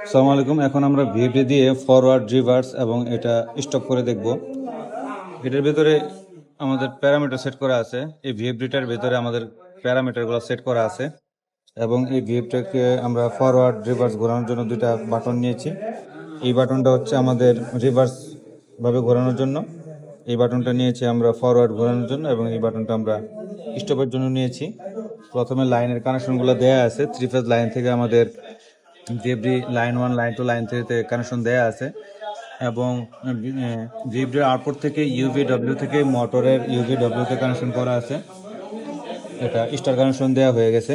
আসসালামু আলাইকুম। এখন আমরা ভিএফডি দিয়ে ফরওয়ার্ড, রিভার্স এবং এটা স্টপ করে দেখব। এটার ভেতরে আমাদের প্যারামিটার সেট করা আছে। এই ভিএফডিটার ভেতরে আমাদের প্যারামিটারগুলো সেট করা আছে এবং এই ভিএফডিটাকে আমরা ফরওয়ার্ড, রিভার্স ঘোরানোর জন্য দুইটা বাটন নিয়েছি। এই বাটনটা হচ্ছে আমাদের রিভার্স ভাবে ঘোরানোর জন্য, এই বাটনটা নিয়েছি আমরা ফরওয়ার্ড ঘোরানোর জন্য এবং এই বাটনটা আমরা স্টপের জন্য নিয়েছি। প্রথমে লাইনের কানেকশনগুলো দেয়া আছে। 3 ফেজ লাইন থেকে আমাদের ভিএফডি লাইন 1, লাইন 2, লাইন 3-তে কানেকশন দেয়া আছে এবং ভিএফডির আউটপুট থেকে ইউভিডব্লিউ থেকে মোটরের ইউভিডব্লিউতে কানেকশন করা আছে। এটা স্টার কানেকশন দেওয়া হয়ে গেছে।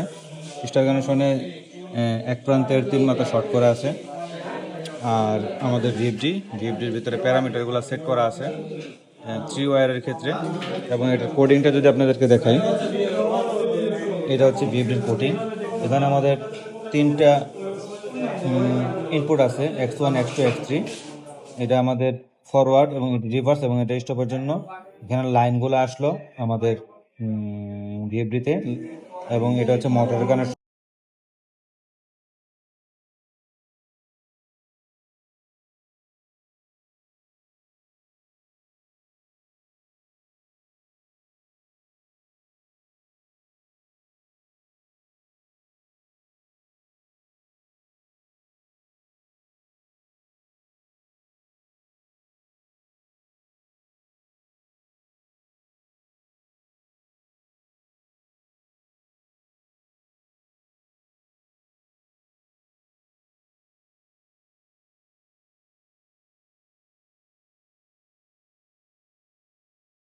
স্টার কানেকশনে এক প্রান্তের 3 মাথা শর্ট করা আছে। আর আমাদের ভিএফডির ভিতরে প্যারামিটারগুলো সেট করা আছে 3 ওয়্যারের ক্ষেত্রে। এবং এটার কোডিংটা যদি আপনাদেরকে দেখাই, এটা হচ্ছে ভিএফডির কোডিং। এখানে আমাদের 3টা ইনপুট আছে, X1, X2, X3। এটা আমাদের ফরওয়ার্ড এবং রিভার্স এবং এটা স্টপের জন্য। এখানে লাইনগুলো আসলো আমাদের ভিএফডিতে এবং এটা হচ্ছে মোটরের কানেকশন।